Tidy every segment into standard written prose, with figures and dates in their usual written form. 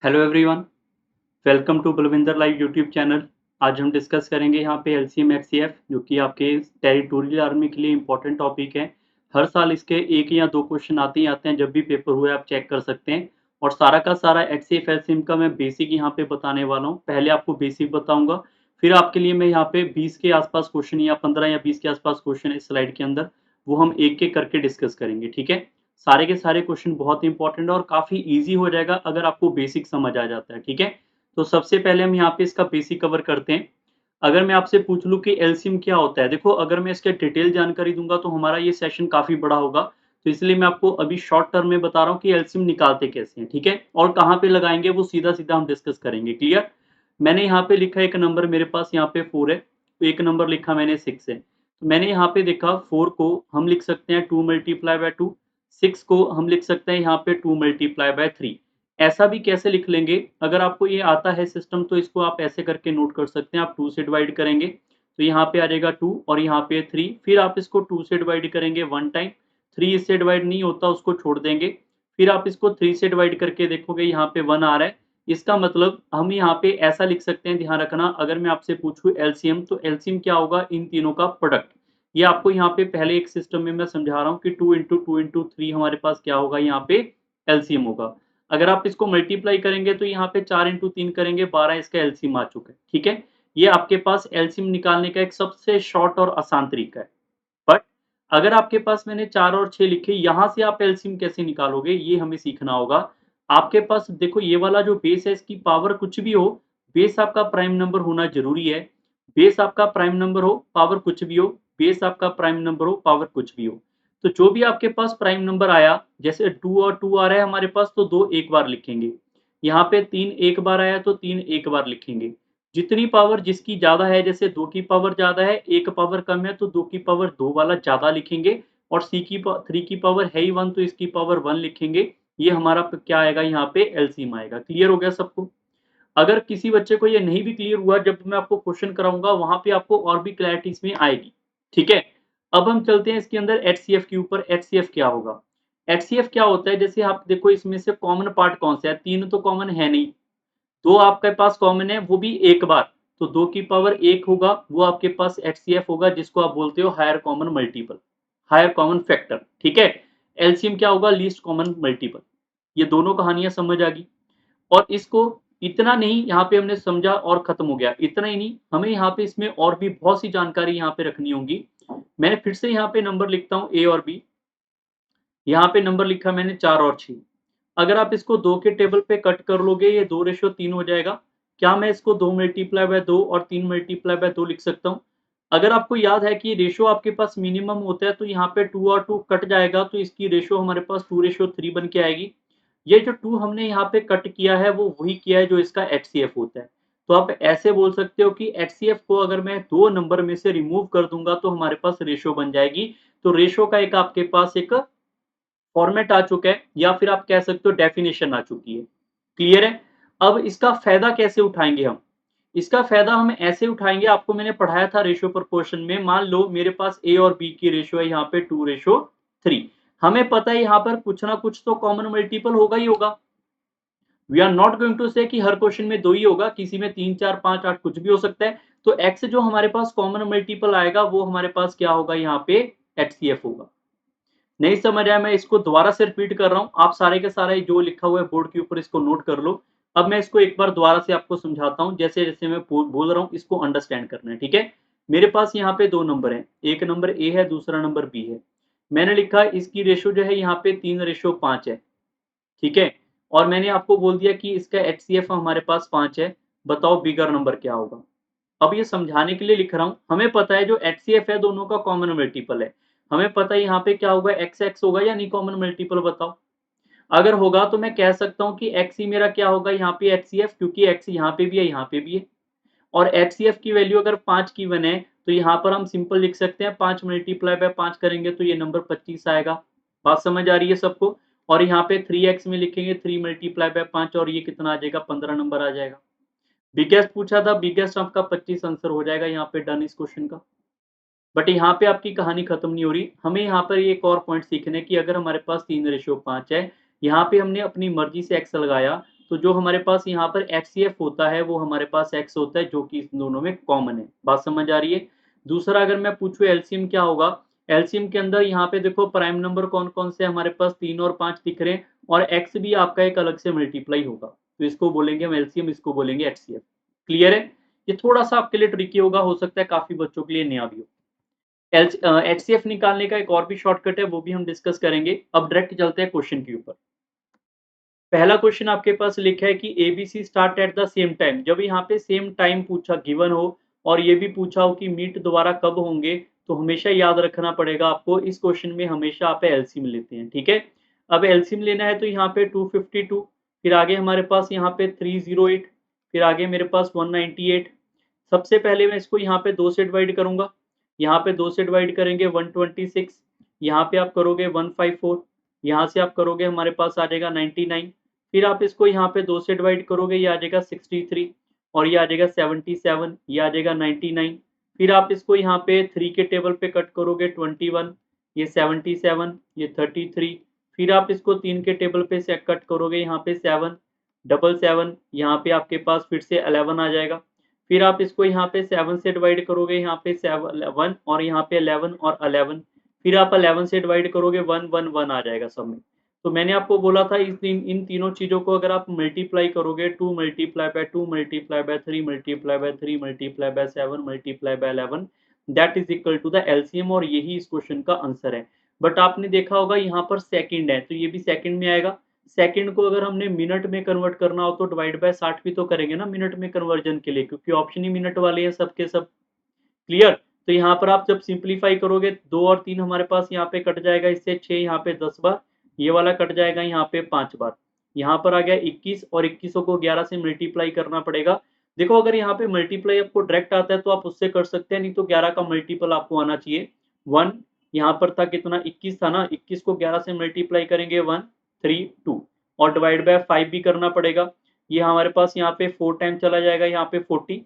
Hello everyone, welcome to Balvinder live YouTube channel. आज हम discuss करेंगे यहाँ पे एलसीएम एचसीएफ जो कि आपके टेरिटोरियल आर्मी के लिए इम्पोर्टेंट टॉपिक है। हर साल इसके एक या दो क्वेश्चन आते ही आते हैं, जब भी पेपर हुए आप चेक कर सकते हैं। और सारा का सारा एचसीएफ एलसीएम का मैं बेसिक यहाँ पे बताने वाला हूँ। पहले आपको बेसिक बताऊंगा, फिर आपके लिए मैं यहाँ पे 20 के आसपास क्वेश्चन या 15 या 20 के आसपास क्वेश्चन है स्लाइड के अंदर, वो हम एक एक करके डिस्कस करेंगे। ठीक है, सारे के सारे क्वेश्चन बहुत इंपॉर्टेंट है और काफी इजी हो जाएगा अगर आपको बेसिक समझ आ जाता है। ठीक है, तो सबसे पहले हम यहाँ पे इसका बेसिक कवर करते हैं। अगर मैं आपसे पूछ लूं कि एलसीएम क्या होता है, देखो अगर मैं इसके डिटेल जानकारी दूंगा तो हमारा ये सेशन काफी बड़ा होगा, तो इसलिए मैं आपको अभी शॉर्ट टर्म में बता रहा हूँ कि एलसीएम निकालते कैसे हैं। ठीक है, और कहाँ पे लगाएंगे वो सीधा सीधा हम डिस्कस करेंगे। क्लियर? मैंने यहाँ पे लिखा एक नंबर, मेरे पास यहाँ पे 4 है, तो एक नंबर लिखा मैंने 6 है। तो मैंने यहाँ पे देखा 4 को हम लिख सकते हैं 2 मल्टीप्लाई बाय 2, 6 को हम लिख सकते हैं यहाँ पे 2 मल्टीप्लाई बाय 3। ऐसा भी कैसे लिख लेंगे, अगर आपको ये आता है सिस्टम तो इसको आप ऐसे करके नोट कर सकते हैं। आप 2 से डिवाइड करेंगे तो यहाँ पे आ जाएगा 2 और यहाँ पे 3, फिर आप इसको 2 से डिवाइड करेंगे 1 टाइम, 3 इससे डिवाइड नहीं होता उसको छोड़ देंगे, फिर आप इसको 3 से डिवाइड करके देखोगे यहाँ पे 1 आ रहा है। इसका मतलब हम यहाँ पे ऐसा लिख सकते हैं, ध्यान रखना, अगर मैं आपसे पूछूं एलसीएम तो एलसीएम क्या होगा, इन तीनों का प्रोडक्ट। ये आपको यहाँ पे पहले एक सिस्टम में मैं समझा रहा हूँ कि 2 इंटू 2 इंटू 3 हमारे पास क्या होगा, यहाँ पे एलसीएम होगा। अगर आप इसको मल्टीप्लाई करेंगे तो यहाँ पे 4 इंटू 3 करेंगे 12, इसका एलसीएम आ चुका है। ठीक है, ये आपके पास एलसीएम निकालने का एक सबसे शॉर्ट और आसान तरीका है। बट अगर आपके पास मैंने 4 और 6 लिखे, यहाँ से आप एलसीएम कैसे निकालोगे ये हमें सीखना होगा। आपके पास देखो ये वाला जो बेस है इसकी पावर कुछ भी हो, बेस आपका प्राइम नंबर होना जरूरी है। बेस आपका प्राइम नंबर हो, पावर कुछ भी हो, बेस आपका प्राइम नंबर हो, पावर कुछ भी हो। तो जो भी आपके पास प्राइम नंबर आया, जैसे 2 और 2 आ रहा है हमारे पास तो 2 एक बार लिखेंगे, यहाँ पे 3 एक बार आया तो 3 एक बार लिखेंगे। जितनी पावर जिसकी ज्यादा है, जैसे 2 की पावर ज्यादा है, एक पावर कम है तो 2 की पावर 2 वाला ज्यादा लिखेंगे, और 3 की पावर है ही 1 तो इसकी पावर 1 लिखेंगे। ये हमारा क्या आएगा, यहाँ पे एलसीएम आएगा। क्लियर हो गया सबको? अगर किसी बच्चे को ये नहीं भी क्लियर हुआ, जब मैं आपको क्वेश्चन कराऊंगा वहां पे आपको और भी क्लैरिटी इसमें आएगी। ठीक है, अब हम चलते हैं इसके अंदर एचसीएफ के ऊपर। एचसीएफ क्या होगा? एचसीएफ क्या होता है, जैसे आप देखो इसमें से कॉमन पार्ट कौन सा है, 3 तो कॉमन है नहीं, 2 आपके पास कॉमन है वो भी एक बार, तो 2 की पावर 1 होगा, वो आपके पास एचसीएफ होगा, जिसको आप बोलते हो higher common multiple, higher common factor. ठीक है, एलसीएम क्या होगा, लीस्ट कॉमन मल्टीपल। ये दोनों कहानियां समझ आ गई। और इसको इतना नहीं यहाँ पे हमने समझा और खत्म हो गया, इतना ही नहीं, हमें यहाँ पे इसमें और भी बहुत सी जानकारी यहाँ पे रखनी होगी। मैंने फिर से यहाँ पे नंबर लिखता हूँ ए और बी। यहाँ पे नंबर लिखा मैंने 4 और 6। अगर आप इसको 2 के टेबल पे कट कर लोगे ये 2:3 हो जाएगा। क्या मैं इसको 2 मल्टीप्लाई बाय 2 और 3 मल्टीप्लाई बाय 2 लिख सकता हूँ? अगर आपको याद है कि रेशो आपके पास मिनिमम होता है तो यहाँ पे 2 और 2 कट जाएगा, तो इसकी रेशो हमारे पास 2:3 बन के आएगी। ये जो 2 हमने यहाँ पे कट किया है वो वही किया है जो इसका एचसीएफ होता है। तो आप ऐसे बोल सकते हो कि एचसीएफ को अगर मैं 2 नंबर में से रिमूव कर दूंगा तो हमारे पास रेशो बन जाएगी। तो रेशो का एक आपके पास एक फॉर्मेट आ चुका है, या फिर आप कह सकते हो डेफिनेशन आ चुकी है। क्लियर है? अब इसका फायदा कैसे उठाएंगे हम? इसका फायदा हम ऐसे उठाएंगे, आपको मैंने पढ़ाया था रेशियो प्रोपोर्शन में। मान लो मेरे पास ए और बी की रेशियो है यहाँ पे 2:3। हमें पता है यहाँ पर कुछ ना कुछ तो कॉमन मल्टीपल होगा ही होगा। We are not going to say कि हर क्वेश्चन में 2 ही होगा, किसी में 3 4 5 8 कुछ भी हो सकता है। तो एक्स जो हमारे पास कॉमन मल्टीपल आएगा वो हमारे पास क्या होगा, यहाँ पे एचसीएफ होगा। नहीं समझ आया, मैं इसको दोबारा से रिपीट कर रहा हूँ, आप सारे के सारे जो लिखा हुआ है बोर्ड के ऊपर इसको नोट कर लो। अब मैं इसको एक बार दोबारा से आपको समझाता हूँ, जैसे जैसे मैं बोल रहा हूँ इसको अंडरस्टैंड करना है। ठीक है, मेरे पास यहाँ पे 2 नंबर है, एक नंबर ए है, दूसरा नंबर बी है। मैंने लिखा इसकी रेशो जो है यहाँ पे 3:5 है। ठीक है, और मैंने आपको बोल दिया कि इसका एचसीएफ हमारे पास 5 है। बताओ बिगर नंबर क्या होगा? अब ये समझाने के लिए लिख रहा हूँ, हमें पता है जो एचसीएफ है दोनों का कॉमन मल्टीपल है। हमें पता है यहाँ पे क्या होगा, एक्स एक्स होगा या नहीं कॉमन मल्टीपल, बताओ। अगर होगा तो मैं कह सकता हूँ कि एक्स ही मेरा क्या होगा यहाँ पे एचसीएफ, क्योंकि एक्स यहाँ पे भी है यहाँ पे भी है। और एचसीएफ की वैल्यू अगर 5 की 1 है तो यहाँ पर हम सिंपल लिख सकते हैं 5 मल्टीप्लाई बाय 5 करेंगे तो ये नंबर 25 आएगा। बात समझ आ रही है सबको? और यहाँ पे 3x में लिखेंगे 3 मल्टीप्लाई बाय 5 और ये कितना आ जाएगा, 15 नंबर आ जाएगा। बिगेस्ट पूछा था, बिगेस्ट आपका 25 आंसर हो जाएगा यहाँ पे डन इस क्वेश्चन का। बट यहाँ पे आपकी कहानी खत्म नहीं हो रही, हमें यहाँ पर एक और पॉइंट सीखने की, अगर हमारे पास 3:5 है, यहाँ पे हमने अपनी मर्जी से एक्स लगाया, तो जो हमारे पास यहाँ पर HCF होता है वो हमारे पास x होता है, जो कि इस दोनों में कॉमन है। बात समझ आ रही है? दूसरा अगर मैं पूछूं एलसीएम क्या होगा, एलसीएम के अंदर यहाँ पे देखो प्राइम नंबर कौन कौन से हमारे पास 3 और 5 दिख रहे हैं, और x भी आपका एक अलग से मल्टीप्लाई होगा, तो इसको बोलेंगे हम एलसीएम, इसको बोलेंगे HCF। क्लियर है? ये थोड़ा सा आपके लिए ट्रिकी होगा, हो सकता है काफी बच्चों के लिए नया भी हो। HCF निकालने का एक और भी शॉर्टकट है, वो भी हम डिस्कस करेंगे। अब डायरेक्ट चलते हैं क्वेश्चन के ऊपर। पहला क्वेश्चन आपके पास लिखा है कि ABC start at the same time. जब यहाँ पे सेम टाइम पूछा गिवन हो और ये भी पूछा हो कि मीट दोबारा कब होंगे, तो हमेशा याद रखना पड़ेगा आपको, इस क्वेश्चन में हमेशा आप एलसीएम लेते हैं। ठीक है, अब एलसीएम लेना है तो यहाँ पे 252, फिर आगे हमारे पास यहाँ पे 308, फिर आगे मेरे पास 198। सबसे पहले मैं इसको यहाँ पे 2 से डिवाइड करूंगा, यहाँ पे 2 से डिवाइड करेंगे 126, यहाँ पे आप करोगे 154, यहाँ से आप करोगे हमारे पास आ जाएगा 99, फिर आप इसको यहाँ पे 2 से डिवाइड करोगे, ये आ जाएगा 63, और ये आ जाएगा 77, ये आ जाएगा 99, फिर आप इसको यहाँ पे 3 के टेबल पे कट करोगे 21, ये 77, ये 33, फिर आप इसको 3 के टेबल पे से कट करोगे, यहाँ पे 7, 77, यहाँ पे आपके पास फिर से 11 आ जाएगा, फिर आप इसको यहाँ पे 7 से डिवाइड करोगे, यहाँ पे 7 और यहाँ पे 11 और 11, फिर आप 11 से डिवाइड करोगे 1 आ जाएगा सब में। तो मैंने आपको बोला था इन तीनों चीजों को अगर आप मल्टीप्लाई करोगे, 2 multiply by 2 multiply by 3 multiply by 3 multiply by 7 multiply by 11, that is equal to the LCM, और यही इस क्वेश्चन का आंसर है। बट आपने देखा होगा यहाँ पर सेकंड है, तो ये भी सेकंड में आएगा। सेकंड को अगर हमने मिनट में कन्वर्ट करना हो तो डिवाइड बाय 60 भी तो करेंगे ना मिनट में कन्वर्जन के लिए, क्योंकि ऑप्शन ही मिनट वाले हैं सबके सब। क्लियर? तो यहाँ पर आप जब सिंप्लीफाई करोगे 2 और 3 हमारे पास यहाँ पे कट जाएगा, इससे 6 यहाँ पे 10 बार, ये वाला कट जाएगा यहाँ पे 5 बार, यहाँ पर आ गया 21, और 21 को 11 से मल्टीप्लाई करना पड़ेगा। देखो अगर यहाँ पे मल्टीप्लाई आपको डायरेक्ट आता है तो आप उससे कर सकते हैं, नहीं तो 11 का मल्टीपल आपको आना चाहिए 1। यहाँ पर था कितना, 21 था ना, 21 को 11 से मल्टीप्लाई करेंगे 1 3 2, और डिवाइड बाय 5 भी करना पड़ेगा। ये हमारे पास यहाँ पे 4 टाइम चला जाएगा, यहाँ पे 40।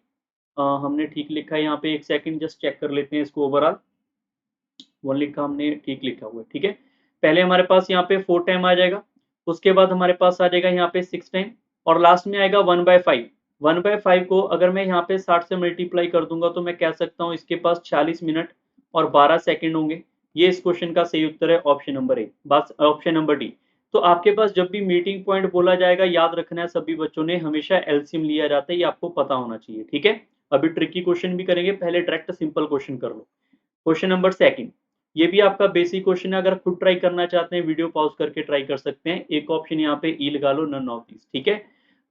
हमने ठीक लिखा है यहाँ पे, एक सेकंड जस्ट चेक कर लेते हैं इसको। ओवरऑल 1 लिखा हमने, ठीक लिखा हुआ है, ठीक है। पहले हमारे पास यहाँ पे 4 टाइम आ जाएगा, उसके बाद हमारे पास आ जाएगा यहाँ पे 6 टाइम, और लास्ट में आएगा 1/5। 1/5 को अगर मैं यहाँ पे 60 से मल्टीप्लाई कर दूंगा तो मैं कह सकता हूँ इसके पास 46 मिनट और 12 सेकंड होंगे। ये इस क्वेश्चन का सही उत्तर है, ऑप्शन नंबर ए, बस ऑप्शन नंबर डी। तो आपके पास जब भी मीटिंग पॉइंट बोला जाएगा, याद रखना है सभी बच्चों ने, हमेशा एलसीएम लिया जाता है, ये आपको पता होना चाहिए। ठीक है, अभी ट्रिकी क्वेश्चन भी करेंगे, पहले डायरेक्ट सिंपल क्वेश्चन कर लो। क्वेश्चन नंबर सेकंड, ये भी आपका बेसिक क्वेश्चन है, अगर खुद ट्राई करना चाहते हैं वीडियो पॉज करके ट्राई कर सकते हैं। एक ऑप्शन यहाँ पे ई लगा लो, नन ऑफ दिस। ठीक है,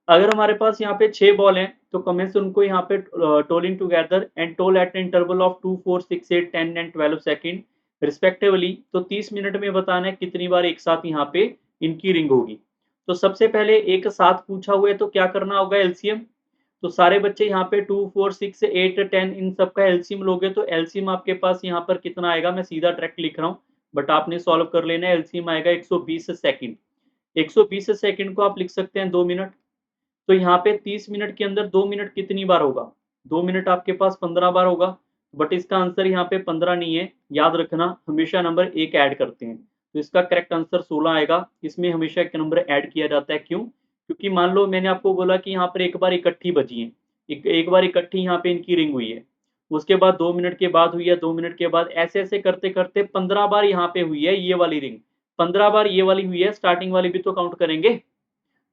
अगर हमारे पास यहाँ पे 6 बॉल हैं तो कमेंस उनको यहाँ पे tolling together and told eight interval of 2 4 6 8 10 and 12 second respectively. तो 30 मिनट में बताना है कितनी बार एक साथ यहाँ पे इनकी रिंग होगी। तो सबसे पहले एक साथ पूछा हुआ है तो क्या करना होगा, एलसीएम। तो सारे बच्चे यहाँ पे 2 4 6 8 10 इन सब का एलसीएम लोगे तो एलसीएम आपके पास यहाँ पर कितना आएगा, मैं सीधा डायरेक्ट लिख रहा हूँ बट आपने सॉल्व कर लेना है। एलसीएम आएगा 120 सेकंड। 120 सेकंड को आप लिख सकते हैं 2 मिनट। तो यहाँ पे 30 मिनट के अंदर 2 मिनट कितनी बार होगा, 2 मिनट आपके पास 15 बार होगा, बट इसका आंसर यहाँ पे 15 नहीं है, याद रखना हमेशा नंबर एक ऐड करते हैं, तो इसका करेक्ट आंसर 16 आएगा। इसमें हमेशा एक नंबर ऐड किया जाता है, क्यों? क्योंकि मान लो मैंने आपको बोला कि यहाँ पर एक बार इकट्ठी बजी है, एक बार इकट्ठी यहाँ पे इनकी रिंग हुई है, उसके बाद 2 मिनट के बाद हुई है, 2 मिनट के बाद, ऐसे ऐसे करते करते 15 बार यहाँ पे हुई है ये वाली रिंग, 15 बार ये वाली हुई है, स्टार्टिंग वाली भी तो काउंट करेंगे,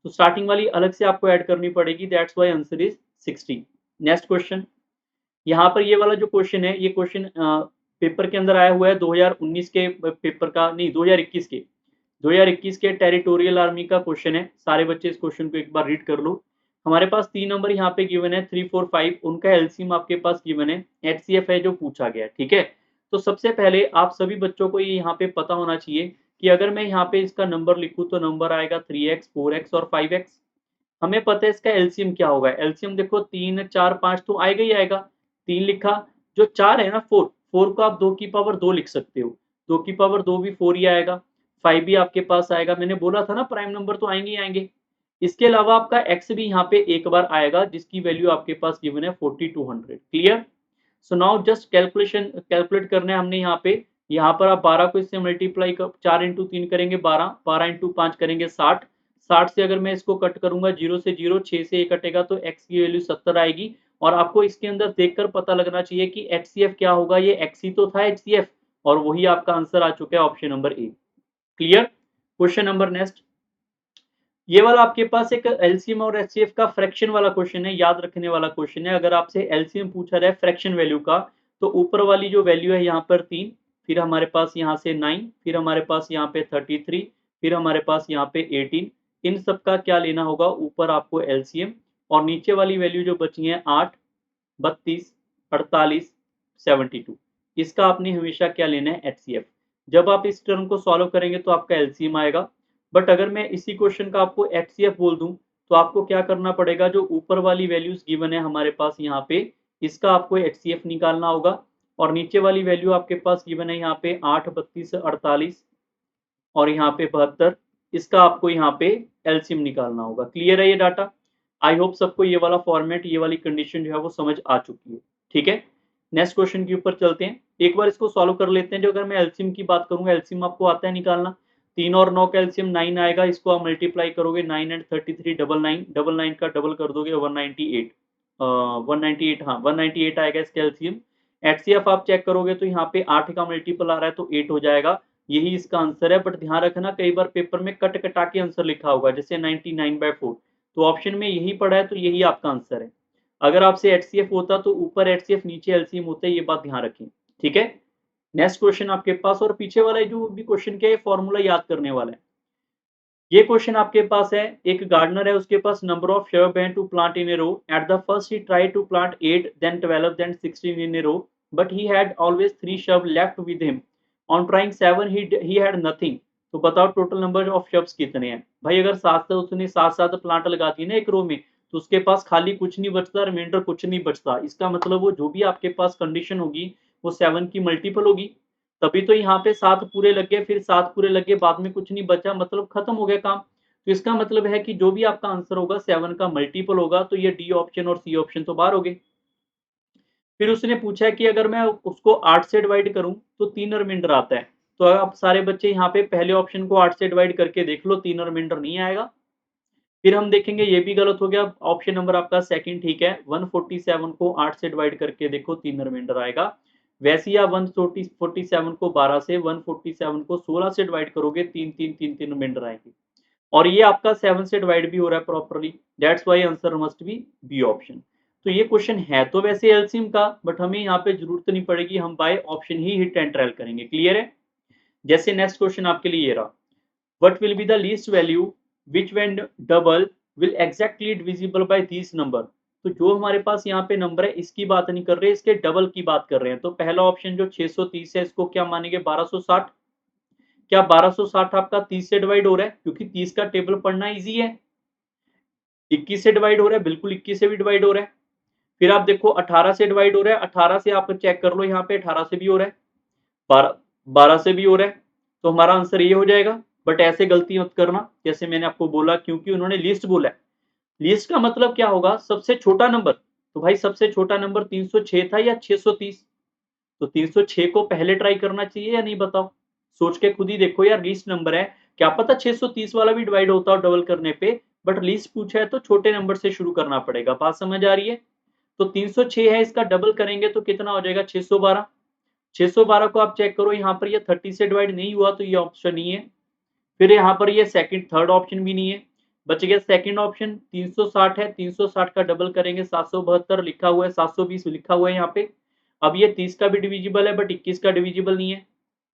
तो स्टार्टिंग वाली अलग से आपको ऐड करनी पड़ेगी, that's why answer is 60। Next question, यहाँ पर ये वाला जो क्वेश्चन है, ये क्वेश्चन पेपर के अंदर आया हुआ है 2019 के पेपर का, नहीं 2021 के टेरिटोरियल आर्मी का क्वेश्चन है। सारे बच्चे इस क्वेश्चन को एक बार रीड कर लो। हमारे पास 3 नंबर यहाँ पे गिवन है, 3 4 5, उनका एलसीएम आपके पास गिवन है, एचसीएफ है जो पूछा गया है। ठीक है, तो सबसे पहले आप सभी बच्चों को ये यहाँ पे पता होना चाहिए कि अगर मैं यहाँ पे इसका नंबर लिखूं तो नंबर आएगा 3x 4x और 5x। हमें पता है इसका एलसीएम क्या होगा, एलसीएम देखो 3 4 5 तो आएगा ही आएगा, 3 लिखा, जो 4 है ना 4 को आप 2 की पावर 2 लिख सकते हो, 2 की पावर 2 भी 4 ही आएगा, 5 भी आपके पास आएगा, मैंने बोला था ना प्राइम नंबर तो आएंगे ही आएंगे। इसके अलावा आपका x भी यहाँ पे एक बार आएगा जिसकी वैल्यू आपके पास गिवन है 4200। Clear? So now just calculate करना है हमने यहाँ पे, यहाँ पर आप 12 को इससे मल्टीप्लाई कर 4 इंटू 3 करेंगे 12, 12 इंटू 5 करेंगे 60, 60 से अगर मैं इसको कट करूंगा 0 से 0, 6 से ये कटेगा तो x की वैल्यू 70 आएगी। और आपको इसके अंदर देखकर पता लगना चाहिए कि HCF क्या होगा, ये x ही तो था HCF, और वही आपका आंसर आ चुका है option number A. Clear. Question number next, ये वाला आपके पास एक एलसीएम और एचसीएफ का फ्रैक्शन वाला क्वेश्चन है, याद रखने वाला क्वेश्चन है। अगर आपसे एलसीएम पूछा जाए फ्रैक्शन वैल्यू का, तो ऊपर वाली जो वैल्यू है यहाँ पर 3, फिर हमारे पास यहाँ से 9, फिर हमारे पास यहाँ पे 33, फिर हमारे पास यहाँ पे 18, इन सब का क्या लेना होगा, ऊपर आपको एलसीएम, और नीचे वाली वैल्यू जो बची है 8, 32, 48, 72, इसका आपने हमेशा क्या लेना है, एचसीएफ। जब आप इस टर्म को सॉल्व करेंगे तो आपका एलसीएम आएगा। बट अगर मैं इसी क्वेश्चन का आपको एचसीएफ बोल दूं, तो आपको क्या करना पड़ेगा, जो ऊपर वाली वैल्यूज गिवन है हमारे पास यहाँ पे, इसका आपको एचसीएफ निकालना होगा। और नीचे वाली वैल्यू आपके पास गिवन है यहाँ पे 8, 32, 48 और यहाँ पे 72, इसका आपको यहाँ पे एलसीएम निकालना होगा। क्लियर है ये डाटा। आई होप सबको ये वाला फॉर्मेट, ये वाली कंडीशन जो है वो समझ आ चुकी है। ठीक है, नेक्स्ट क्वेश्चन के ऊपर चलते हैं, एक बार इसको सॉल्व कर लेते हैं। जो अगर मैं एलसीएम की बात करूंगा, एलसीएम आपको आता है निकालना, 3 और 9 का एलसीएम 9 आएगा, इसको आप मल्टीप्लाई करोगे 9 एंड 33, 99, 99 का डबल कर दोगे 198, 198, हाँ 198 आएगा इसका एलसीएम। एचसीएफ आप चेक करोगे तो यहाँ पे 8 का मल्टीपल आ रहा है तो 8 हो जाएगा, यही इसका आंसर है। बट ध्यान रखना कई बार पेपर में कट कटा के आंसर लिखा होगा, जैसे 99/4, तो ऑप्शन में यही पड़ा है तो यही आपका आंसर है। अगर आपसे एचसीएफ होता तो ऊपर एचसीएफ नीचे एलसीएम होता है, ये बात ध्यान रखें। ठीक है, नेक्स्ट क्वेश्चन आपके पास, और पीछे वाला जो भी क्वेश्चन क्या है फॉर्मूला याद करने वाला है। ये क्वेश्चन आपके पास है, एक गार्डनर है, उसके पास नंबर ऑफ shrub हैं to plant in a row. At the first he tried to plant 8, then 12, then 16 in a row, but he had always 3 shrubs left with him. On trying 7 he had nothing. तो बताओ total number of shrubs कितने हैं भाई। अगर सात से उसने 7 plant लगा दिए ना एक रो में, तो उसके पास खाली कुछ नहीं बचता, रिमाइंडर कुछ नहीं बचता। इसका मतलब वो जो भी आपके पास कंडीशन होगी वो 7 की मल्टीपल होगी। तभी तो यहाँ पे 7 पूरे लग गए, फिर 7 पूरे लग गए, बाद में कुछ नहीं बचा, मतलब खत्म हो गया काम। तो इसका मतलब है कि जो भी आपका आंसर होगा 7 का मल्टीपल होगा, तो ये डी ऑप्शन और सी ऑप्शन तो बाहर हो गए। फिर उसने पूछा है कि अगर मैं उसको 8 से डिवाइड करूं तो 3 रिमाइंडर आता है। तो आप सारे बच्चे यहाँ पे पहले ऑप्शन को 8 से डिवाइड करके देख लो, 3 रिमाइंडर नहीं आएगा। फिर हम देखेंगे ये भी गलत हो गया, ऑप्शन नंबर आपका सेकंड ठीक है। 147 को 8 से डिवाइड करके देखो, 3 रिमाइंडर आएगा। वैसे ही आप 147 को 12 से, 147 को 16 से डिवाइड करोगे, 3 रिमाइंडर आएंगे। और ये आपका 7 से डिवाइड भी हो रहा है properly, that's why answer must be B option. तो ये क्वेश्चन है तो वैसे एलसीएम का, बट हमें यहाँ पे जरूरत नहीं पड़ेगी, हम by option he hit and trial करेंगे। क्लियर है। जैसे नेक्स्ट क्वेश्चन आपके लिए ये रहा, what will be the least value which when double will exactly divisible by this number. तो जो हमारे पास यहाँ पे नंबर है इसकी बात नहीं कर रहे, इसके डबल की बात कर रहे हैं। तो पहला ऑप्शन जो 630 है, इसको क्या मानेंगे, 1260। क्या 1260 आपका 30 से डिवाइड हो रहा है, क्योंकि 30 का टेबल पढ़ना इजी है। 21 से डिवाइड हो रहा है, बिल्कुल 21 से भी डिवाइड हो रहा है। फिर आप देखो 18 से डिवाइड हो रहा है, 18 से आप चेक कर लो, यहाँ पे 18 से भी हो रहा है, 12 से भी हो रहा है। तो हमारा आंसर ये हो जाएगा। बट ऐसे गलती मत करना, जैसे मैंने आपको बोला, क्योंकि उन्होंने लिस्ट बोला है। लिस्ट का मतलब क्या होगा, सबसे छोटा नंबर। तो भाई सबसे छोटा नंबर 306 था या 630, तो 306 को पहले ट्राई करना चाहिए या नहीं, बताओ। सोच के खुद ही देखो यार, लीस्ट नंबर है, क्या पता 630 वाला भी डिवाइड होता हो डबल करने पे, बट लीस्ट पूछा है तो छोटे नंबर से शुरू करना पड़ेगा। बात समझ आ रही है। तो 306 है, इसका डबल करेंगे तो कितना हो जाएगा, 612। 612 को आप चेक करो, यहाँ पर ये 30 से डिवाइड नहीं हुआ तो ये ऑप्शन नहीं है। फिर यहाँ पर ये सेकंड थर्ड ऑप्शन भी नहीं है, बच गया सेकंड ऑप्शन। 360 है, 360 का डबल करेंगे 772 लिखा हुआ है, 720 लिखा हुआ है यहाँ पे। अब ये 30 का भी डिविजिबल है, बट 21 का डिविजिबल नहीं है,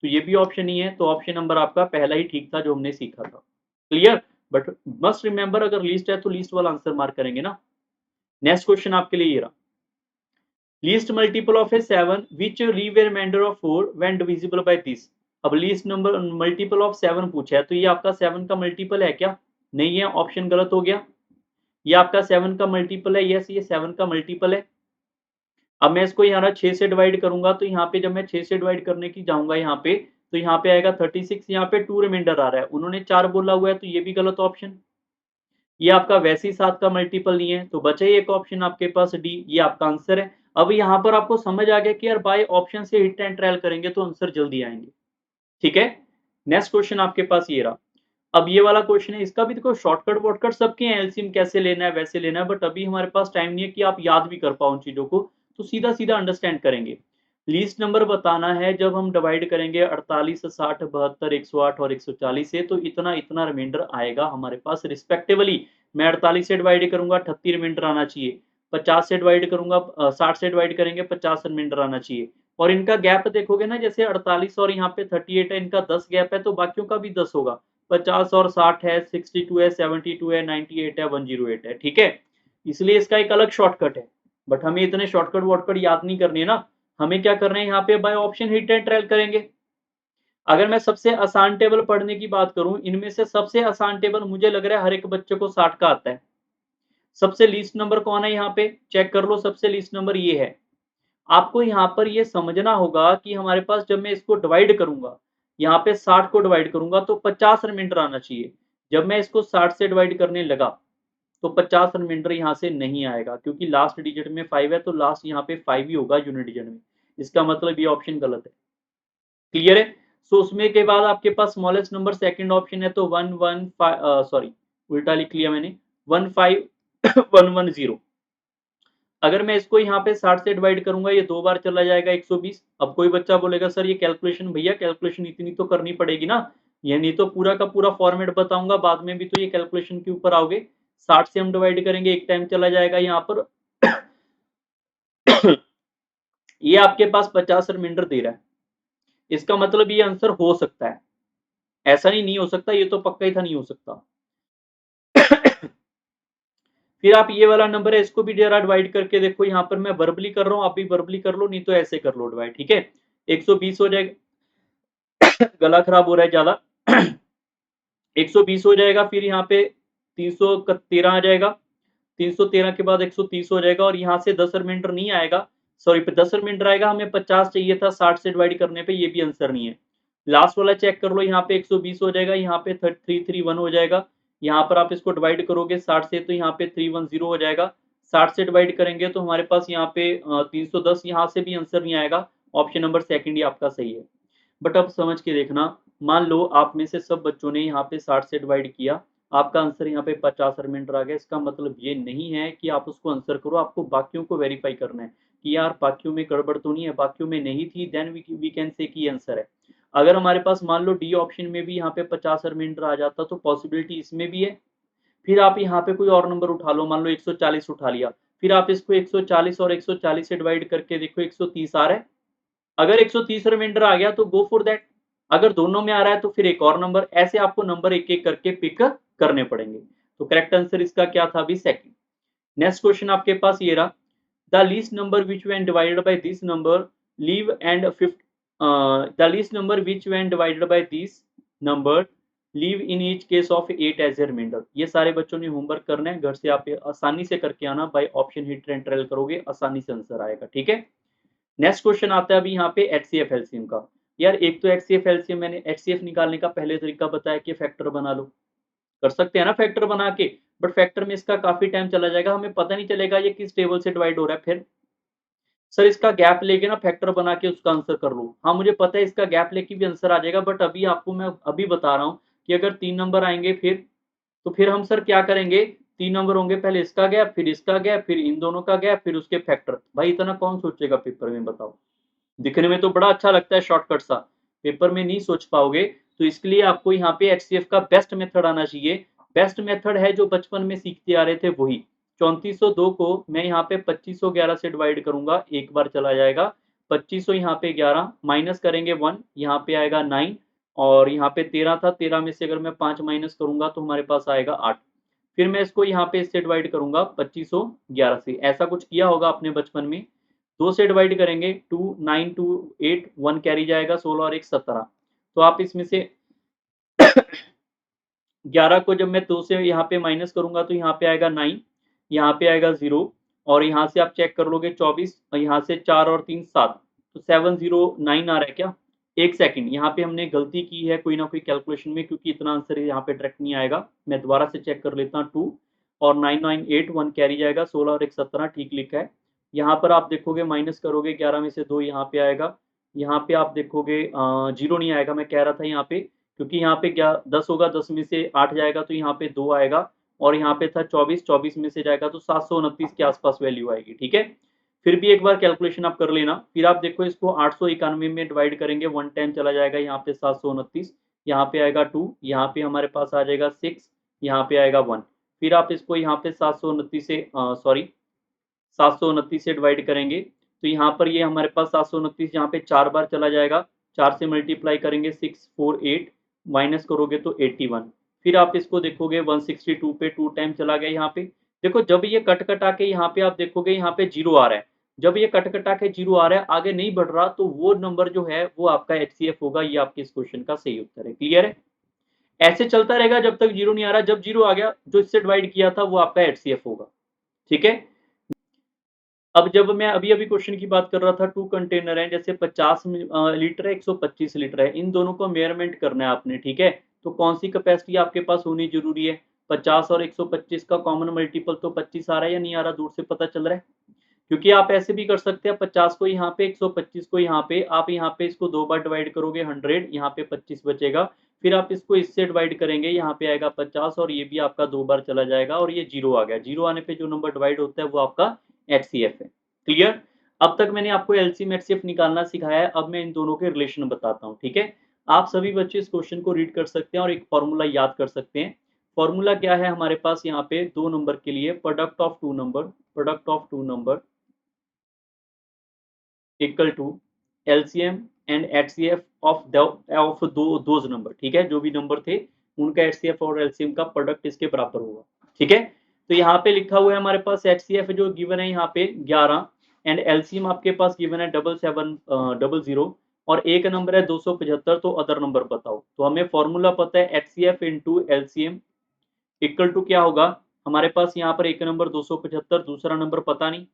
तो ये भी ऑप्शन नहीं है। तो ऑप्शन नंबर आपका पहला ही ठीक था जो हमने सीखा था। क्लियर। बट मस्ट रिमेंबर, अगर लिस्ट है तो लिस्ट वाला आंसर मार्क करेंगे ना। नेक्स्ट क्वेश्चन आपके लिए ये रहा, least multiple of a 7 which leave a remainder of 4 when divisible by this. अब लीस्ट नंबर मल्टीपल ऑफ 7 पूछा है, तो ये आपका 7 का मल्टीपल है क्या, नहीं है, ऑप्शन गलत हो गया। ये आपका 7 का मल्टीपल है, यस ये 7 का मल्टीपल है। अब मैं इसको यहाँ 6 से डिवाइड करूंगा, तो यहाँ पे जब मैं 6 से डिवाइड करने की जाऊंगा यहाँ पे, तो यहाँ पे आएगा 36, यहाँ पे 2 रिमाइंडर आ रहा है, उन्होंने 4 बोला हुआ है, तो ये भी गलत ऑप्शन। ये आपका वैसे ही 7 का मल्टीपल नहीं है, तो बचा ही एक ऑप्शन आपके पास डी, ये आपका आंसर है। अब यहाँ पर आपको समझ आ गया कि यार बाय ऑप्शन से हिट एंड ट्रायल करेंगे तो आंसर जल्दी आएंगे। ठीक है। नेक्स्ट क्वेश्चन आपके पास ये रहा, अब ये वाला क्वेश्चन है, इसका भी देखो शॉर्टकट वॉर्टकट सबके हैं, एलसीएम कैसे लेना है वैसे लेना है, बट अभी हमारे पास टाइम नहीं है कि आप याद भी कर पाओ उन चीजों को, तो सीधा सीधा अंडरस्टैंड करेंगे। लीस्ट नंबर बताना है, जब हम डिवाइड करेंगे 48, 60, 72, 108 और 140 से, तो इतना इतना रिमाइंडर आएगा हमारे पास रिस्पेक्टिवली। मैं 48 से डिवाइड करूंगा 38 रिमाइंडर आना चाहिए, 50 से डिवाइड करूंगा 60 से डिवाइड करेंगे 50 रिमाइंडर आना चाहिए। और इनका गैप देखोगे ना, जैसे 48 और यहाँ पे 38 है, इनका 10 गैप है, तो बाकियों का भी 10 होगा। 50 और 60 है, 62 है, 72 है, 98 है, 108 है, ठीक है। इसलिए इसका एक अलग शॉर्टकट है, बट हमें इतने शॉर्टकट वॉर्टकट याद नहीं करने ना। हमें क्या करना है, यहाँ पे by option hit and trial करेंगे। अगर मैं सबसे आसान टेबल पढ़ने की बात करूं, इनमें से सबसे आसान टेबल मुझे लग रहा है हर एक बच्चे को 60 का आता है। सबसे लीस्ट नंबर कौन है, यहाँ पे चेक कर लो, सबसे लीस्ट नंबर ये है। आपको यहाँ पर ये समझना होगा कि हमारे पास जब मैं इसको डिवाइड करूंगा, यहाँ पे 60 को डिवाइड करूंगा तो 50 रिमाइंडर आना चाहिए। जब मैं इसको 60 से डिवाइड करने लगा तो 50 रिमाइंडर यहाँ से नहीं आएगा, क्योंकि लास्ट डिजिट में 5 है, तो लास्ट यहाँ पे 5 ही होगा यूनिट डिजिट में। इसका मतलब ये ऑप्शन गलत है। क्लियर है। सो उसमें के बाद आपके पास स्मॉलेस्ट नंबर सेकंड ऑप्शन है, तो 115, सॉरी उल्टा लिख लिया मैंने, 15110। अगर मैं इसको यहाँ पे 60 से डिवाइड करूंगा, ये 2 बार चला जाएगा 120। अब कोई बच्चा बोलेगा सर ये कैलकुलेशन, भैया कैलकुलेशन इतनी तो करनी पड़ेगी ना, ये नहीं तो पूरा का पूरा फॉर्मेट बताऊंगा बाद में भी, तो ये कैलकुलेशन के ऊपर आओगे। 60 से हम डिवाइड करेंगे, एक टाइम चला जाएगा यहाँ पर। ये आपके पास 50 रिमाइंडर दे रहा है, इसका मतलब ये आंसर हो सकता है, ऐसा नहीं हो सकता, ये तो पक्का ही था नहीं हो सकता। फिर आप ये वाला नंबर है, इसको भी जरा डिवाइड करके देखो, यहाँ पर मैं वर्बली कर रहा हूँ, आप भी वर्बली कर लो, नहीं तो ऐसे कर लो डिवाइड, ठीक है। 120 हो जाएगा, गला खराब हो रहा है ज्यादा। 120 हो जाएगा, फिर यहाँ पे 313 आ जाएगा, 313 के बाद 130 हो जाएगा, और यहाँ से 10 रिमाइंडर नहीं आएगा, सॉरी 10 रिमाइंडर आएगा, हमें 50 चाहिए था 60 से डिवाइड करने पे, ये भी आंसर नहीं है। लास्ट वाला चेक कर लो, यहाँ पे 120 हो जाएगा, यहाँ पे 331 हो जाएगा। यहाँ पर आप इसको डिवाइड करोगे 60 से, तो यहाँ पे 310 हो जाएगा। 60 से डिवाइड करेंगे तो हमारे पास यहाँ पे 310, यहाँ से भी आंसर नहीं आएगा। ऑप्शन नंबर सेकंड ही आपका सही है। बट अब समझ के देखना, मान लो आप में से सब बच्चों ने यहाँ पे 60 से डिवाइड किया, आपका आंसर यहाँ पे 50 रिमाइंडर आ गया। इसका मतलब ये नहीं है कि आप उसको आंसर करो, आपको बाकियों को वेरीफाई करना है कि यार बाकियों में गड़बड़ तो नहीं है, बाकियों में नहीं थी, देन वी कैन से कि आंसर है। अगर हमारे पास मान लो डी ऑप्शन में भी यहाँ पे 50 रिमाइंडर आ जाता, तो पॉसिबिलिटी इसमें भी है। फिर आप यहाँ पे कोई और नंबर उठा लो, मान लो 140 उठा लिया, फिर आप इसको 140 और 140 से डिवाइड करके देखो 130 आ रहा है। अगर 130 रिमाइंडर आ गया तो गो फॉर दैट। अगर दोनों में आ रहा है तो फिर एक और नंबर, ऐसे आपको नंबर एक एक करके पिक करने पड़ेंगे। तो करेक्ट आंसर इसका क्या था अभी, सेकंड। नेक्स्ट क्वेश्चन आपके पास ये रहा, the least number which when divided by this number leave and fifth, the least number which when divided by this number leave in each case of 8 as a remainder. ये सारे बच्चों ने homework करना है, घर से आप आसानी से करके आना, by option hit and trial करोगे आसानी से आंसर आएगा, ठीक है। नेक्स्ट क्वेश्चन आता है अभी यहाँ पे एचसीएफ एलसीएम का। यार एक तो एचसीएफ एलसीएम, मैंने एचसीएफ निकालने का पहले तरीका बताया कि फैक्टर बना लो, कर सकते हैं ना फैक्टर बना के, बट फैक्टर में इसका काफी टाइम चला जाएगा, हमें पता नहीं चलेगा ये किस टेबल से डिवाइड हो रहा है। फिर सर इसका गैप लेके ना फैक्टर बना के उसका आंसर कर लो, हाँ मुझे पता है इसका गैप लेके भी आंसर आ जाएगा, बट अभी आपको मैं अभी बता रहा हूँ कि अगर 3 नंबर आएंगे फिर, तो फिर हम सर क्या करेंगे, 3 नंबर होंगे, पहले इसका गैप, फिर इसका गैप, फिर इन दोनों का गैप, फिर उसके फैक्टर। भाई इतना कौन सोचेगा पेपर में, बताओ। दिखने में तो बड़ा अच्छा लगता है शॉर्टकट सा, पेपर में नहीं सोच पाओगे। तो इसके लिए आपको यहाँ पे एचसीएफ का बेस्ट मेथड आना चाहिए। बेस्ट मेथड है जो बचपन में सीखते आ रहे थे वही। 3402 को मैं यहाँ पे 2511 से डिवाइड करूंगा, एक बार चला जाएगा। 2500 यहाँ पे 11 माइनस करेंगे 1, यहाँ पे आएगा 9, और यहाँ पे 13 था, 13 में से अगर मैं 5 माइनस करूंगा तो हमारे पास आएगा 8। फिर मैं इसको यहाँ पे इससे डिवाइड करूंगा 2511 से, ऐसा कुछ किया होगा अपने बचपन में। 2 से डिवाइड करेंगे 2, 9 2 8, 1 कैरी जाएगा, 16 और 1 17। तो आप इसमें से 11 को जब मैं 2 से यहाँ पे माइनस करूंगा तो यहाँ पे आएगा 9, यहाँ पे आएगा 0, और यहाँ से आप चेक कर लोगे 24, और यहाँ से 4 और 3 7, तो 709 आ रहा है क्या। एक सेकंड, यहाँ पे हमने गलती की है कोई ना कोई कैलकुलेशन में, क्योंकि इतना आंसर यहाँ पे डायरेक्ट नहीं आएगा। मैं दोबारा से चेक कर लेता हूँ, 2 और 9 9 8, 1 कैरी जाएगा, 16 और 1 17, ठीक लिखा है। यहाँ पर आप देखोगे माइनस करोगे 11 में से 2 यहाँ पे आएगा, यहाँ पे आप देखोगे जीरो नहीं आएगा, मैं कह रहा था यहाँ पे क्योंकि यहाँ पे क्या 10 होगा, 10 में से 8 जाएगा तो यहाँ पे 2 आएगा, और यहाँ पे था 24, 24 में से जाएगा तो 729 के आसपास वैल्यू आएगी। ठीक है, फिर भी एक बार कैलकुलेशन आप कर लेना। फिर आप देखो इसको 891 में डिवाइड करेंगे, 1 टाइम चला जाएगा यहाँ पे 729, यहाँ पे आएगा 2, यहाँ पे हमारे पास आ जाएगा 6, यहाँ पे आएगा 1। फिर आप इसको यहाँ पे 729 से 729 से डिवाइड करेंगे तो यहाँ पर ये हमारे पास 729 यहाँ पे 4 बार चला जाएगा, 4 से मल्टीप्लाई करेंगे 648, माइनस करोगे तो 81। फिर आप इसको देखोगे 162 पे 2 टाइम चला गया यहाँ पे। देखो जब ये कट कटा के यहाँ पे आप देखोगे यहाँ पे 0 आ रहा है, जब ये कट कटा के 0 आ रहा है, आगे नहीं बढ़ रहा, तो वो नंबर जो है वो आपका एचसीएफ होगा। ये आपके इस क्वेश्चन का सही उत्तर है। क्लियर है? ऐसे चलता रहेगा जब तक 0 नहीं आ रहा, जब 0 आ गया जो इससे डिवाइड किया था वो आपका एचसीएफ होगा। ठीक है, अब जब मैं अभी-अभी क्वेश्चन की बात कर रहा था, 2 कंटेनर हैं, जैसे 50 लीटर है, 125 लीटर है, इन दोनों को मेजरमेंट करना है आपने। ठीक है, तो कौन सी कैपेसिटी आपके पास होनी जरूरी है? 50 और 125 का कॉमन मल्टीपल तो 25 आ रहा है या नहीं आ रहा? दूर से पता चल रहा है। क्योंकि आप ऐसे भी कर सकते हैं, 50 को यहाँ पे, 125 को यहाँ पे, आप यहाँ पे इसको 2 बार डिवाइड करोगे 100, यहाँ पे 25 बचेगा। फिर आप इसको इससे डिवाइड करेंगे, यहाँ पे आएगा 50 और ये भी आपका 2 बार चला जाएगा और ये 0 आ गया। 0 आने पे जो नंबर डिवाइड होता है वो आपका एचसीएफ है। क्लियर? अब तक मैंने आपको एलसीएम एचसीएफ निकालना सिखाया है, अब मैं इन दोनों के रिलेशन बताता हूँ। ठीक है, आप सभी बच्चे इस क्वेश्चन को रीड कर सकते हैं और एक फॉर्मूला याद कर सकते हैं। फॉर्मूला क्या है हमारे पास यहाँ पे? 2 नंबर के लिए product of two number equal to LCM and HCF of those number. ठीक है, जो भी नंबर थे उनका एचसीएफ और एलसीएम का प्रोडक्ट इसके बराबर होगा। ठीक है, तो यहाँ पे लिखा हुआ है हमारे पास एचसीएफ जो गिवन है यहाँ पे 11 एंड एलसीएम आपके पास गिवन है 7700 और एक नंबर है 275, तो अदर नंबर बताओ। तो हमें फॉर्मूला पता है HCF into LCM equal to क्या होगा हमारे पास यहाँ पर? एक नंबर 275, दूसरा नंबर पता नहीं,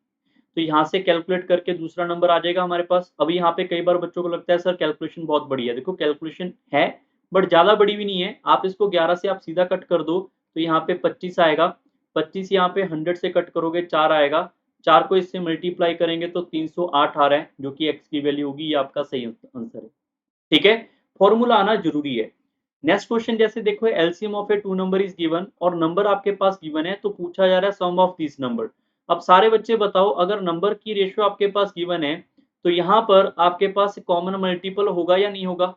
तो यहाँ से कैलकुलेट करके दूसरा नंबर आ जाएगा हमारे पास। अभी यहाँ पे कई बार बच्चों को लगता है सर कैलकुलेशन बहुत बड़ी है। देखो कैलकुलेशन है बट ज्यादा बड़ी भी नहीं है। आप इसको 11 से आप सीधा कट कर दो तो यहाँ पे 25 आएगा, 25 यहाँ पे 100 से कट करोगे 4 आएगा, 4 को इससे मल्टीप्लाई करेंगे तो 308 आ रहा है, जो कि एक्स की वैल्यू होगी। ये आपका सही आंसर है। ठीक है, फॉर्मूला आना जरूरी है। नेक्स्ट क्वेश्चन जैसे देखो, LCM of a two number is given और नंबर आपके पास गिवन है, तो पूछा जा रहा है सम ऑफ दिस नंबर। अब सारे बच्चे बताओ, अगर नंबर की रेशियो आपके पास गिवन है तो यहाँ पर आपके पास कॉमन मल्टीपल होगा या नहीं होगा?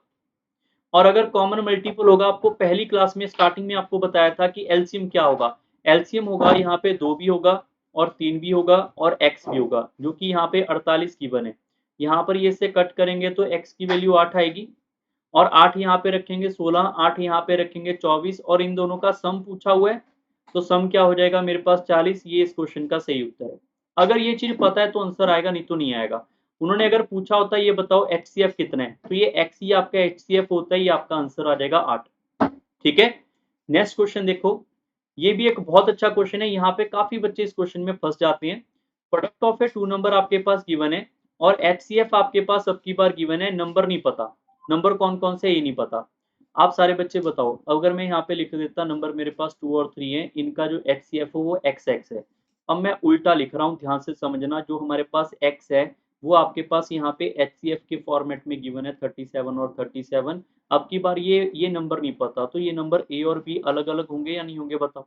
और अगर कॉमन मल्टीपल होगा, आपको पहली क्लास में स्टार्टिंग में आपको बताया था कि एलसीएम क्या होगा। एलसीएम होगा यहाँ पे 2 भी होगा और 3 भी होगा और एक्स भी होगा, जो कि यहाँ पे 48 गिवन है। यहाँ पर ये से कट करेंगे तो एक्स की वैल्यू 8 आएगी और 8 यहाँ पे रखेंगे 16, 8 यहाँ पे रखेंगे 24 और इन दोनों का सम पूछा हुआ है, तो सम क्या हो जाएगा मेरे पास? 40। ये इस क्वेश्चन का सही उत्तर है। अगर ये चीज पता है तो आंसर आएगा, नहीं तो नहीं आएगा। उन्होंने अगर पूछा होता है ये बताओ एचसीएफ कितना है, तो ये एक्स ही आपका एचसीएफ होता है, ये आपका आंसर आ जाएगा 8। ठीक है, नेक्स्ट क्वेश्चन देखो, ये भी एक बहुत अच्छा क्वेश्चन है। यहाँ पे काफी बच्चे इस क्वेश्चन में फंस जाते हैं। Product of a two number आपके पास गिवन है और एचसीएफ आपके पास अब की बार गिवन है, नंबर नहीं पता। नंबर कौन कौन से ये नहीं पता। आप सारे बच्चे बताओ, अगर मैं यहाँ पे लिख देता नंबर मेरे पास 2 और 3 है, इनका जो एचसीएफ हो वो एक्स एक्स है। अब मैं उल्टा लिख रहा हूँ, ध्यान से समझना। जो हमारे पास एक्स है वो आपके पास यहाँ पे एचसीएफ के फॉर्मेट में गिवन है 37 और 37। अब की बार ये नंबर नहीं पता, तो ये नंबर ए और बी अलग अलग होंगे या नहीं होंगे? बताओ,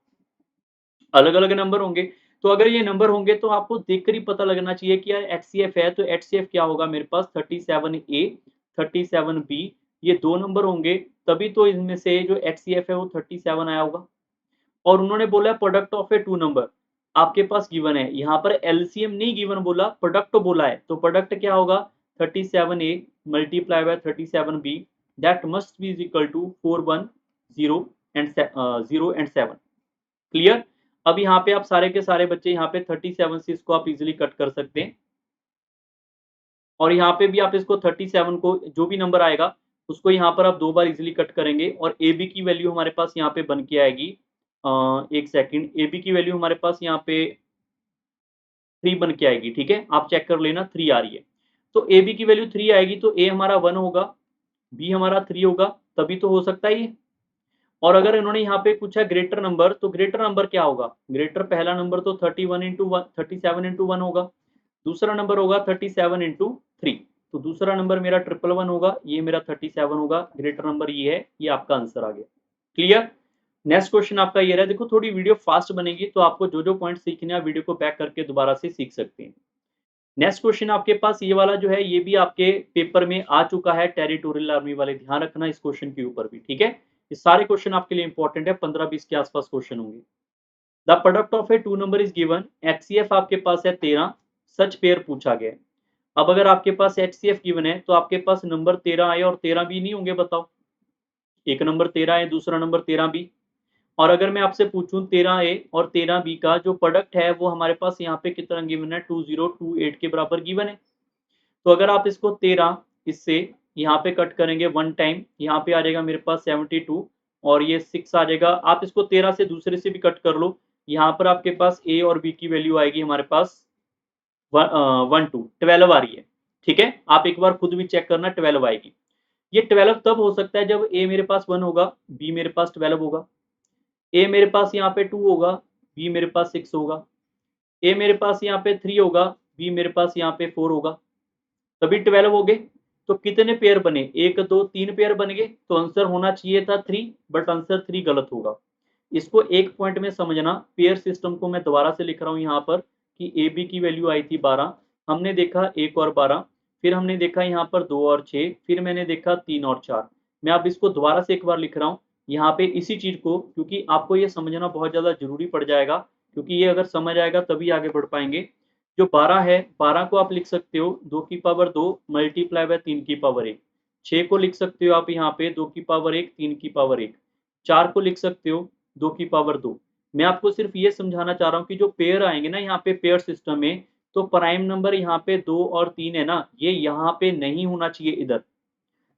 अलग अलग नंबर होंगे। तो अगर ये नंबर होंगे तो आपको देखकर ही पता लगना चाहिए कि यार एचसीएफ है, तो एचसीएफ क्या होगा मेरे पास? 37A 37B, ये 2 नंबर होंगे, तभी तो इनमें से जो एचसीएफ है वो 37 आया होगा। और उन्होंने बोला product of a two number आपके पास गिवन है, यहाँ पर एलसीएम नहीं गिवन बोला, प्रोडक्ट बोला है, तो प्रोडक्ट क्या होगा? 37A multiply by 37B, that must be is equal to 410 and 0 and 7। Clear? अब यहाँ पे आप सारे के सारे बच्चे यहाँ पे 37 से इसको आप इजीली कट कर सकते हैं और यहाँ पे भी आप इसको 37 को जो भी नंबर आएगा उसको यहाँ पर आप 2 बार इजीली कट करेंगे और ए बी की वैल्यू हमारे पास यहाँ पे बन के आएगी। एक सेकंड, ए बी की वैल्यू हमारे पास यहाँ पे 3 बन के आएगी। ठीक है, आप चेक कर लेना 3 आ रही है, तो ए बी की वैल्यू 3 आएगी, तो ए हमारा 1 होगा, बी हमारा 3 होगा, तभी तो हो सकता है ये। और अगर इन्होंने यहाँ पे पूछा ग्रेटर नंबर, तो ग्रेटर नंबर क्या होगा? ग्रेटर पहला नंबर तो 37 इंटू 1 होगा, दूसरा नंबर होगा 37 इंटू 3। तो दूसरा नंबर मेरा 111 होगा, ये मेरा 37 होगा, ग्रेटर नंबर ये है, ये आपका आंसर आ गया। क्लियर? नेक्स्ट क्वेश्चन आपका ये रहा, देखो थोड़ी वीडियो फास्ट बनेगी तो आपको जो पॉइंट सीखने हैं वीडियो को बैक करके दोबारा से सीख सकते हैं। नेक्स्ट क्वेश्चन आपके पास ये वाला जो है, ये भी आपके पेपर में आ चुका है, टेरिटोरियल आर्मी वाले, ध्यान रखना इस क्वेश्चन के ऊपर भी, ठीक है। ये सारे क्वेश्चन आपके लिए इंपॉर्टेंट है, 15-20 के आसपास क्वेश्चन होंगे। The product of a two number is given, HCF आपके पास है 13, सच पेयर पूछा गया है। अब अगर आपके पास एचसीएफ गिवन है तो आपके पास नंबर 13 आए और 13 भी नहीं होंगे, बताओ। एक नंबर 13 है, दूसरा नंबर 13 बी। और अगर मैं आपसे पूछूं 13 ए और 13 बी का जो प्रोडक्ट है वो हमारे पास यहाँ पे कितना गिवन है, 2028 के बराबर गिवन है। तो अगर आप इसको 13 इससे यहाँ पे कट करेंगे वन टाइम, यहाँ पे आ जाएगा मेरे पास 72 और ये 6 आ जाएगा। आप इसको 13 से दूसरे से भी कट कर लो, यहाँ पर आपके पास ए और बी की वैल्यू आएगी हमारे पास 12 आ रही है, ठीक है। आप एक बार खुद भी चेक करना, 12 आएगी। ये 12 तब हो सकता है जब ए मेरे पास 1 होगा, बी मेरे पास 12 होगा, ए मेरे पास यहाँ पे 2 होगा, बी मेरे पास 6 होगा, ए मेरे पास यहाँ पे 3 होगा, बी मेरे पास यहाँ पे 4 होगा, तभी 12 हो गए। तो कितने पेयर बने, 1 2 3 पेयर बन गए, तो आंसर होना चाहिए था 3, बट आंसर 3 गलत होगा। इसको एक पॉइंट में समझना, पेयर सिस्टम को मैं दोबारा से लिख रहा हूँ यहाँ पर कि ए बी की वैल्यू आई थी 12, हमने देखा 1 और 12, फिर हमने देखा यहाँ पर 2 और 6, फिर मैंने देखा 3 और 4। मैं अब इसको दोबारा से एक बार लिख रहा हूँ यहाँ पे इसी चीज को, क्योंकि आपको ये समझना बहुत ज्यादा जरूरी पड़ जाएगा, क्योंकि ये अगर समझ आएगा तभी आगे बढ़ पाएंगे। जो 12 है, 12 को आप लिख सकते हो 2 की पावर 2 मल्टीप्लाई बाय 3 की पावर 1। 6 को लिख सकते हो आप यहाँ पे 2 की पावर 1 3 की पावर 1। 4 को लिख सकते हो 2 की पावर 2। मैं आपको सिर्फ ये समझाना चाह रहा हूँ कि जो पेयर आएंगे ना यहाँ पे पेयर सिस्टम में, तो प्राइम नंबर यहाँ पे 2 और 3 है ना, ये यहाँ पे नहीं होना चाहिए, इधर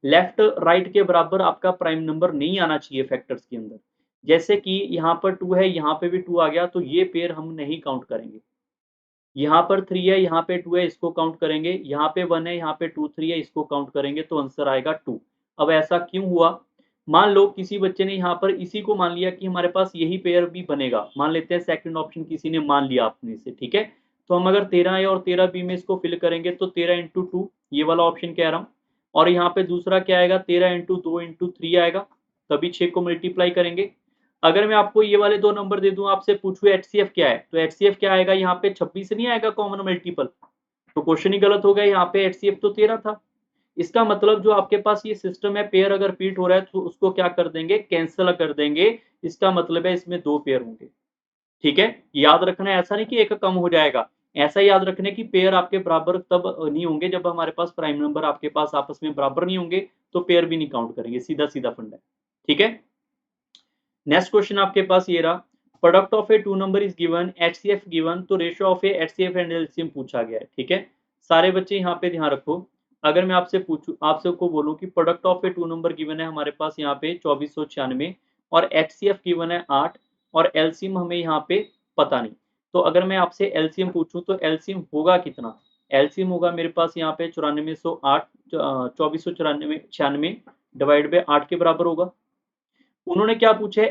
लेफ्ट राइट के बराबर आपका प्राइम नंबर नहीं आना चाहिए फैक्टर्स के अंदर। जैसे कि यहाँ पर 2 है, यहाँ पे भी 2 आ गया, तो ये पेयर हम नहीं काउंट करेंगे। यहाँ पर 3 है, यहाँ पे 2 है, इसको काउंट करेंगे। यहाँ पे 1 है, यहाँ पे 2 3 है, इसको काउंट करेंगे, तो आंसर आएगा 2। अब ऐसा क्यों हुआ? मान लो किसी बच्चे ने यहाँ पर इसी को मान लिया कि हमारे पास यही पेयर भी बनेगा, मान लेते हैं सेकंड ऑप्शन किसी ने मान लिया अपने से, ठीक है। तो हम अगर 13 ए और 13 बी में इसको फिल करेंगे तो 13 इंटू 2, ये वाला ऑप्शन कह रहा हूँ, और यहाँ पे दूसरा क्या आएगा, 13 इंटू 2 इंटू 3 आएगा, तभी 6 को मल्टीप्लाई करेंगे। अगर मैं आपको ये वाले दो नंबर दे दूं, आपसे पूछूं एचसीएफ क्या है, तो एचसीएफ क्या आएगा, यहाँ पे 26 नहीं आएगा कॉमन मल्टीपल, तो क्वेश्चन ही गलत हो गया। यहाँ पे एचसीएफ तो 13 था। इसका मतलब जो आपके पास ये सिस्टम है, पेयर अगर रिपीट हो रहा है तो उसको क्या कर देंगे, कैंसिल कर देंगे। इसका मतलब है इसमें 2 पेयर होंगे, ठीक है। याद रखना, ऐसा नहीं कि एक कम हो जाएगा, ऐसा याद रखने की पेयर आपके बराबर तब नहीं होंगे जब हमारे पास प्राइम नंबर आपके पास आपस में बराबर नहीं होंगे, तो पेयर भी नहीं काउंट करेंगे, सीधा सीधा फंडा है, ठीक है। नेक्स्ट क्वेश्चन आपके पास ये रहा, product of a two number is given, HCF given, तो ratio of a HCF and LCM पूछा गया है, ठीक है। सारे बच्चे यहाँ पे ध्यान रखो, अगर मैं आपसे पूछूं, आपसे को बोलूं कि product of a two number given है हमारे पास यहाँ पे 2496 और एचसीएफ गिवन है 8 और एलसीएम हमें यहाँ पे पता नहीं, तो अगर मैं आपसे एलसीएम पूछूं तो एलसीएम होगा कितना, एलसीएम होगा मेरे पास यहाँ पे 9408, 2496 डिवाइड बाई 8 के बराबर होगा। उन्होंने क्या पूछा है,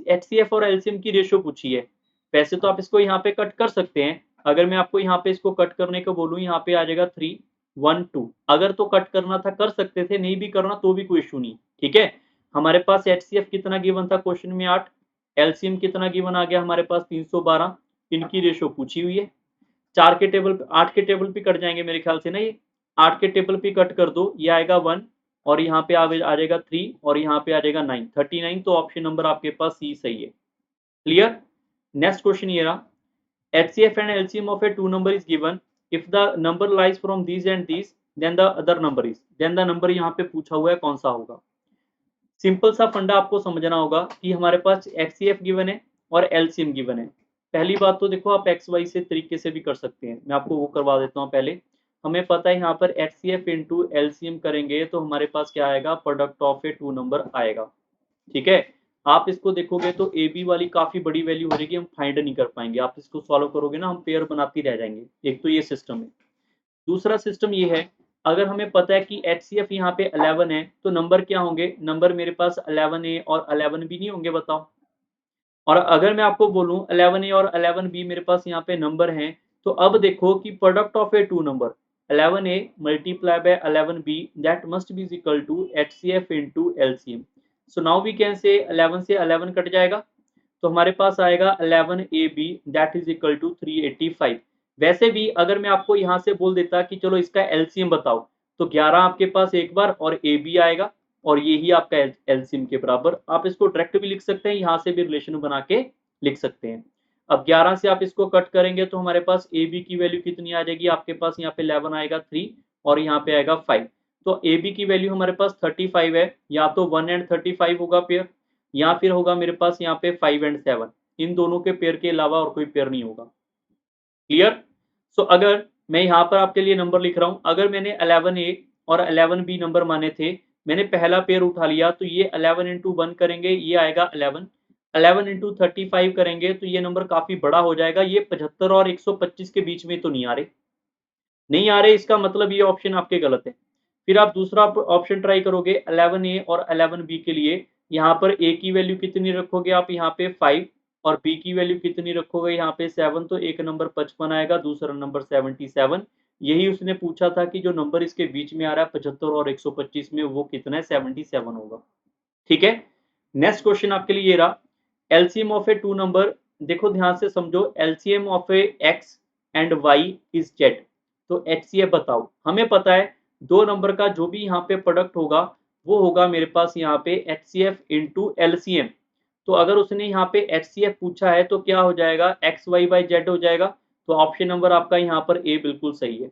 एचसीएफ और एलसीएम की रेशियो पूछी है। वैसे तो आप इसको यहाँ पे कट कर सकते हैं, अगर मैं आपको यहाँ पे इसको कट करने को बोलूँ, यहाँ पे आ जाएगा 3 1 2, अगर तो कट करना था कर सकते थे, नहीं भी करना तो भी कोई इशू नहीं, ठीक है। हमारे पास एचसीएफ कितना गिवन था क्वेश्चन में 8, एलसीएम कितना गिवन आ गया हमारे पास 312, इनकी रेशियो पूछी हुई है। 4 के टेबल 8 के टेबल पे कट जाएंगे मेरे ख्याल से ना, ये 8 के टेबल पे कट कर दो, ये आएगा 1 और यहाँ पे आ जाएगा 3 और यहाँ पे आ जाएगा 9, 39, तो ऑप्शन नंबर आपके पास सी सही है। क्लियर? नेक्स्ट क्वेश्चन ये रहा, HCF and LCM of a two number is given, if the number lies from these and these then the other number is, then the number यहाँ पे पूछा हुआ है कौन सा होगा। सिंपल सा फंडा आपको समझना होगा कि हमारे पास HCF गिवन है और LCM गिवन है। पहली बात तो देखो, आप एक्स वाई से तरीके से भी कर सकते हैं, मैं आपको वो करवा देता हूँ। पहले हमें पता है यहाँ पर HCF इंटू LCM करेंगे तो हमारे पास क्या आएगा, product of a two number आएगा, ठीक है। आप इसको देखोगे तो ए बी वाली काफी बड़ी वैल्यू हो जाएगी, हम फाइंड नहीं कर पाएंगे। आप इसको सॉल्व करोगे ना, हम पेयर बनाते रह जाएंगे। एक तो ये सिस्टम है। दूसरा सिस्टम ये है, अगर हमें पता है कि HCF यहाँ पे 11 है तो नंबर क्या होंगे, नंबर मेरे पास 11A और 11B नहीं होंगे, बताओ। और अगर मैं आपको बोलूं 11A और 11B मेरे पास यहाँ पे नंबर हैं, तो अब देखो कि product of a two number, 11A multiply by 11B that must be is equal to HCF into LCM. So now we can say 11 से 11 कट जाएगा तो हमारे पास आएगा 11AB that is equal to 385. वैसे भी अगर मैं आपको यहाँ से बोल देता कि चलो इसका LCM बताओ तो 11 आपके पास एक बार और AB आएगा और ये ही आपका LCM के बराबर। आप इसको डायरेक्ट भी लिख सकते हैं, यहाँ से भी रिलेशन बना के लिख सकते हैं। अब 11 से आप इसको कट करेंगे तो हमारे पास AB की वैल्यू कितनी आ जाएगी, आपके पास यहाँ पे 11 आएगा 3 और यहाँ पे आएगा 5। तो AB की वैल्यू हमारे पास 35 है, या तो 1 एंड 35 होगा पेयर, या फिर होगा मेरे पास यहाँ पे 5 एंड 7। इन दोनों के पेयर के अलावा और कोई पेयर नहीं होगा। क्लियर? सो अगर मैं यहाँ पर आपके लिए नंबर लिख रहा हूँ, अगर मैंने 11A और 11B नंबर माने थे, मैंने पहला पेयर उठा लिया तो ये 11 इंटू 1 करेंगे, ये आएगा 11। 11 इंटू 35 करेंगे तो ये नंबर काफी बड़ा हो जाएगा। ये 75 और 125 के बीच में तो नहीं आ रहे, इसका मतलब ये ऑप्शन आपके गलत है। फिर आप दूसरा ऑप्शन ट्राई करोगे 11A और 11B के लिए। यहाँ पर A की वैल्यू कितनी रखोगे आप, यहाँ पे 5 और B की वैल्यू कितनी रखोगे, यहाँ पे 7। तो एक नंबर 55 आएगा, दूसरा नंबर 77। यही उसने पूछा था कि जो नंबर इसके बीच में आ रहा है 75 और 125 में, वो कितना है, 77 होगा। ठीक है, नेक्स्ट क्वेश्चन आपके लिए ये रहा, LCM of a two number. देखो ध्यान से समझो, LCM of a X and Y is Z. तो एचसीएफ बताओ। हमें पता है दो नंबर का जो भी यहाँ पे प्रोडक्ट होगा वो होगा मेरे पास यहाँ पे एचसीएफ इंटू एलसीएम। तो अगर उसने यहाँ पे एचसीएफ पूछा है तो क्या हो जाएगा, एक्स वाई बाई जेड हो जाएगा। तो ऑप्शन नंबर आपका यहाँ पर ए बिल्कुल सही है।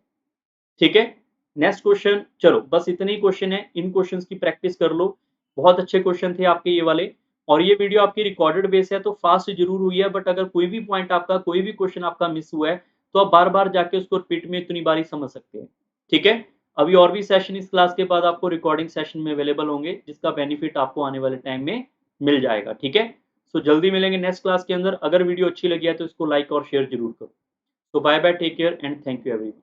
ठीक है, नेक्स्ट क्वेश्चन। चलो बस इतने ही क्वेश्चन है, इन क्वेश्चंस की प्रैक्टिस कर लो। बहुत अच्छे क्वेश्चन थे आपके ये वाले, और ये वीडियो आपकी रिकॉर्डेड बेस है तो फास्ट जरूर हुई है, बट अगर कोई भी पॉइंट आपका, कोई भी क्वेश्चन आपका मिस हुआ है तो आप बार बार जाके उसको रिपीट में इतनी बारी समझ सकते हैं। ठीक है, अभी और भी सेशन इस क्लास के बाद आपको रिकॉर्डिंग सेशन में अवेलेबल होंगे, जिसका बेनिफिट आपको आने वाले टाइम में मिल जाएगा। ठीक है, सो जल्दी मिलेंगे नेक्स्ट क्लास के अंदर। अगर वीडियो अच्छी लगी है तो इसको लाइक और शेयर जरूर करो। तो bye bye, take care and thank you everyone.